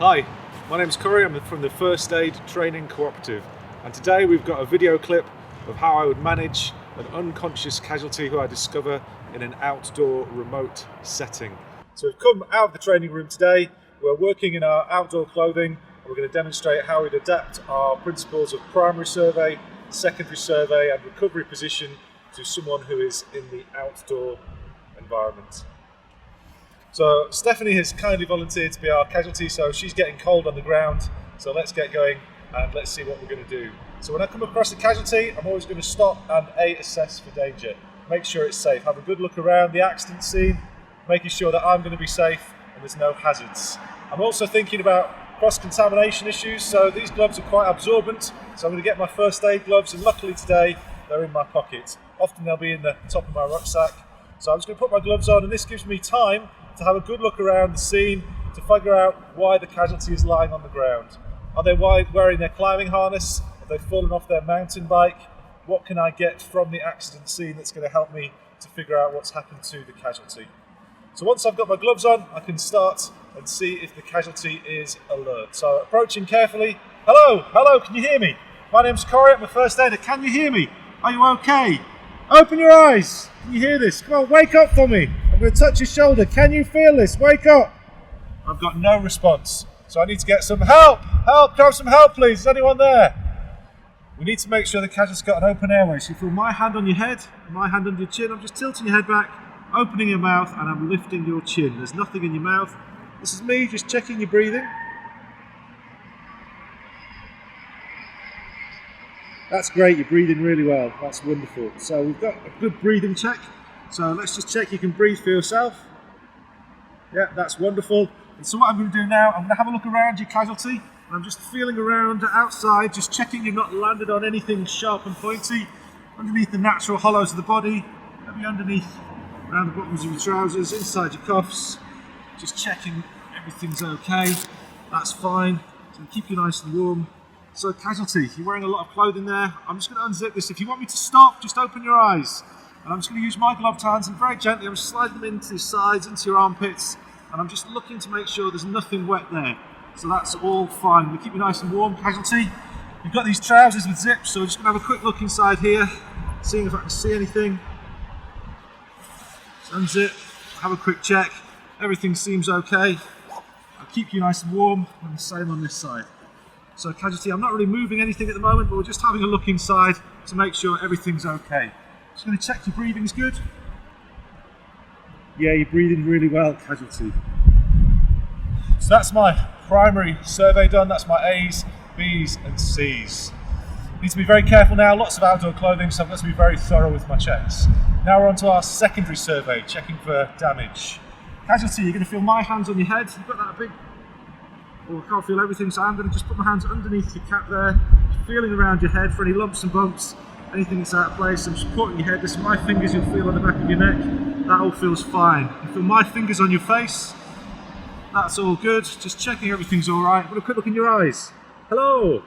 Hi, my name's Corey, I'm from the First Aid Training Co-operative, and today we've got a video clip of how I would manage an unconscious casualty who I discover in an outdoor remote setting. So we've come out of the training room today, we're working in our outdoor clothing, and we're going to demonstrate how we'd adapt our principles of primary survey, secondary survey and recovery position to someone who is in the outdoor environment. So Stephanie has kindly volunteered to be our casualty, so she's getting cold on the ground. So let's get going and let's see what we're going to do. So when I come across a casualty, I'm always going to stop and assess for danger. Make sure it's safe. Have a good look around the accident scene, making sure that I'm going to be safe and there's no hazards. I'm also thinking about cross-contamination issues, so these gloves are quite absorbent. So I'm going to get my first aid gloves, and luckily today they're in my pocket. Often they'll be in the top of my rucksack. So I'm just going to put my gloves on, and this gives me time to have a good look around the scene to figure out why the casualty is lying on the ground. Are they wearing their climbing harness? Have they fallen off their mountain bike? What can I get from the accident scene that's going to help me to figure out what's happened to the casualty? So once I've got my gloves on, I can start and see if the casualty is alert. So approaching carefully. Hello, can you hear me? My name's Corey, I'm a first aider. Can you hear me? Are you okay? Open your eyes. Can you hear this? Come on, wake up for me. I'm going to touch your shoulder. Can you feel this? Wake up. I've got no response. So I need to get some help. Help, can I have some help please? Is anyone there? We need to make sure the casualty's got an open airway. So you feel my hand on your head, my hand under your chin. I'm just tilting your head back, opening your mouth, and I'm lifting your chin. There's nothing in your mouth. This is me just checking your breathing. That's great, you're breathing really well. That's wonderful. So we've got a good breathing check. So let's just check you can breathe for yourself. Yeah, that's wonderful. And so what I'm going to do now, I'm going to have a look around your casualty. I'm just feeling around outside, just checking you've not landed on anything sharp and pointy. Underneath the natural hollows of the body, maybe underneath, around the bottoms of your trousers, inside your cuffs. Just checking everything's okay. That's fine. So keep you nice and warm. So casualty, you're wearing a lot of clothing there. I'm just going to unzip this. If you want me to stop, just open your eyes. And I'm just going to use my gloved hands and very gently, I'm just sliding them into your sides, into your armpits. And I'm just looking to make sure there's nothing wet there. So that's all fine. We keep you nice and warm, casualty. You've got these trousers with zips, so we're just going to have a quick look inside here, seeing if I can see anything. Just unzip, have a quick check. Everything seems okay. I'll keep you nice and warm, and the same on this side. So casualty, I'm not really moving anything at the moment, but we're just having a look inside to make sure everything's okay. Just going to check your breathing's good. Yeah, you're breathing really well, casualty. So that's my primary survey done. That's my A's, B's and C's. Need to be very careful now, lots of outdoor clothing, so I've got to be very thorough with my checks. Now we're on to our secondary survey, checking for damage. Casualty, you're going to feel my hands on your head. You've got that big, I can't feel everything, so I'm going to just put my hands underneath your cap there, feeling around your head for any lumps and bumps, anything that's out of place. I'm supporting your head. This is my fingers you'll feel on the back of your neck. That all feels fine. You feel my fingers on your face. That's all good. Just checking everything's all right. Put a quick look in your eyes. Hello.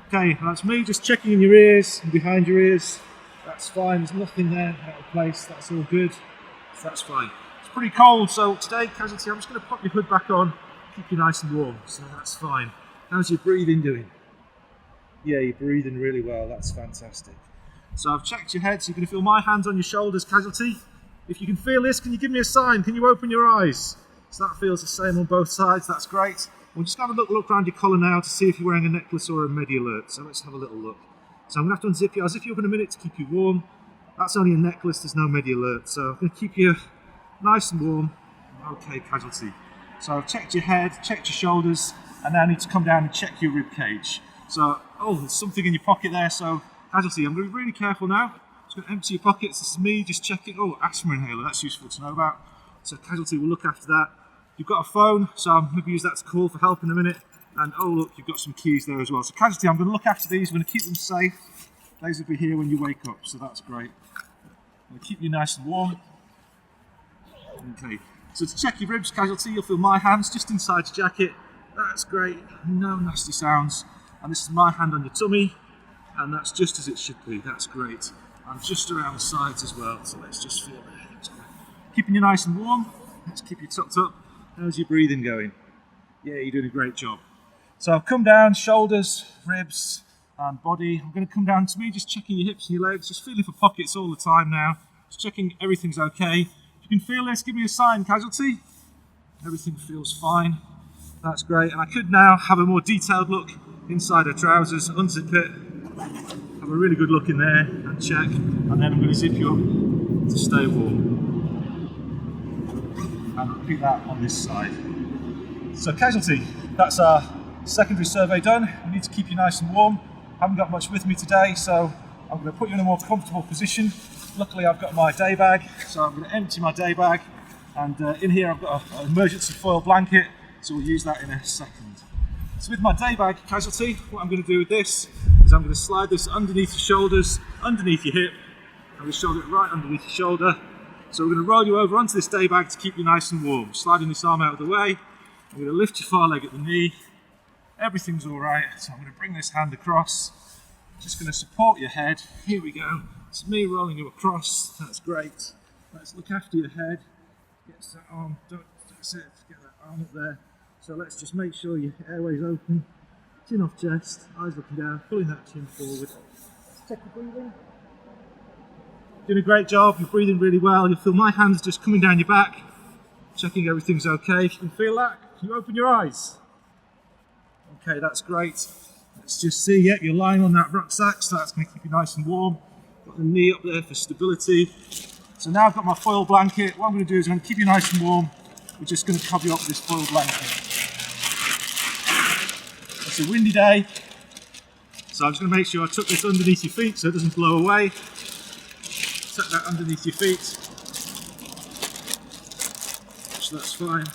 Okay, that's me just checking in your ears and behind your ears. That's fine. There's nothing there out of place. That's all good. So that's fine. It's pretty cold, so today, casualty, I'm just going to pop your hood back on. Keep you nice and warm, so that's fine. How's your breathing doing? Yeah, you're breathing really well, that's fantastic. So I've checked your head, so you're going to feel my hands on your shoulders, casualty. If you can feel this, can you give me a sign? Can you open your eyes? So that feels the same on both sides, that's great. We'll just have a look around your collar now to see if you're wearing a necklace or a Medi Alert. So let's have a little look. So I'm going to have to unzip you. I'll zip you up in a minute to keep you warm. That's only a necklace, there's no Medi Alert. So I'm going to keep you nice and warm. Okay, casualty. So I've checked your head, checked your shoulders, and now I need to come down and check your rib cage. So, there's something in your pocket there, so casualty, I'm going to be really careful now. Just going to empty your pockets. This is me just checking. Asthma inhaler, that's useful to know about. So casualty, we'll look after that. You've got a phone, so I'm going to use that to call for help in a minute. And look, you've got some keys there as well. So casualty, I'm going to look after these. I'm going to keep them safe. These will be here when you wake up, so that's great. I'm going to keep you nice and warm. Okay. So to check your ribs, casualty, you'll feel my hands just inside your jacket. That's great, no nasty sounds. And this is my hand on your tummy, and that's just as it should be, that's great. And just around the sides as well, so let's just feel there, that's great. Keeping you nice and warm, let's keep you tucked up. How's your breathing going? Yeah, you're doing a great job. So I've come down, shoulders, ribs, and body. I'm going to come down to me, just checking your hips and your legs, just feeling for pockets all the time now. Just checking everything's okay. If you can feel this, give me a sign, Casualty. Everything feels fine. That's great. And I could now have a more detailed look inside her trousers, unzip it, have a really good look in there and check. And then I'm going to zip you up to stay warm. And repeat that on this side. So Casualty, that's our secondary survey done. We need to keep you nice and warm. Haven't got much with me today, so I'm going to put you in a more comfortable position. Luckily I've got my day bag, so I'm going to empty my day bag, and in here I've got an emergency foil blanket, so we'll use that in a second. So with my day bag, Casualty, what I'm going to do with this is I'm going to slide this underneath your shoulders, underneath your hip. I'm going to shoulder it right underneath your shoulder. So we're going to roll you over onto this day bag to keep you nice and warm. Sliding this arm out of the way. I'm going to lift your far leg at the knee. Everything's all right. So I'm going to bring this hand across. Just going to support your head. Here we go. It's me rolling you across. That's great. Let's look after your head. Get that arm, that's it. Get that arm up there. So let's just make sure your airway's open. Chin off chest, eyes looking down, pulling that chin forward. Let's check your breathing. Doing a great job. You're breathing really well. You'll feel my hands just coming down your back. Checking everything's okay. If you can feel that, can you open your eyes? Okay, that's great. Let's just see, yep, you're lying on that rucksack, so that's going to keep you nice and warm. Got the knee up there for stability. So now I've got my foil blanket. What I'm going to do is I'm going to keep you nice and warm. We're just going to cover you up with this foil blanket. It's a windy day, so I'm just going to make sure I tuck this underneath your feet so it doesn't blow away. Tuck that underneath your feet. So that's fine.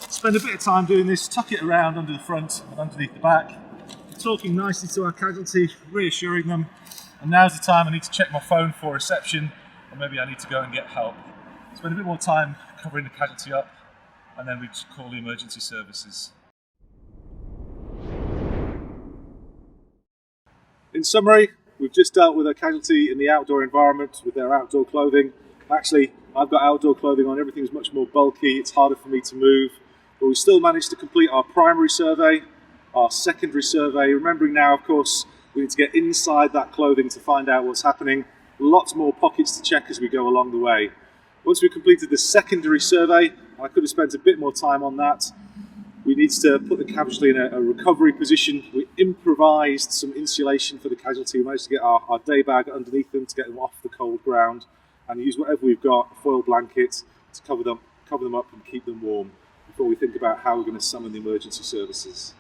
Spend a bit of time doing this, tuck it around under the front and underneath the back. Talking nicely to our Casualty, reassuring them. And now's the time I need to check my phone for reception, or maybe I need to go and get help. Spend a bit more time covering the Casualty up, and then we just call the emergency services. In summary, we've just dealt with a Casualty in the outdoor environment with their outdoor clothing. Actually, I've got outdoor clothing on, everything's much more bulky, it's harder for me to move, but we still managed to complete our primary survey, our secondary survey. Remembering now, of course, we need to get inside that clothing to find out what's happening. Lots more pockets to check as we go along the way. Once we completed the secondary survey, I could have spent a bit more time on that. We need to put the Casualty in a recovery position. We improvised some insulation for the Casualty. We managed to get our day bag underneath them to get them off the cold ground, and use whatever we've got, a foil blanket, to cover them up and keep them warm before we think about how we're going to summon the emergency services.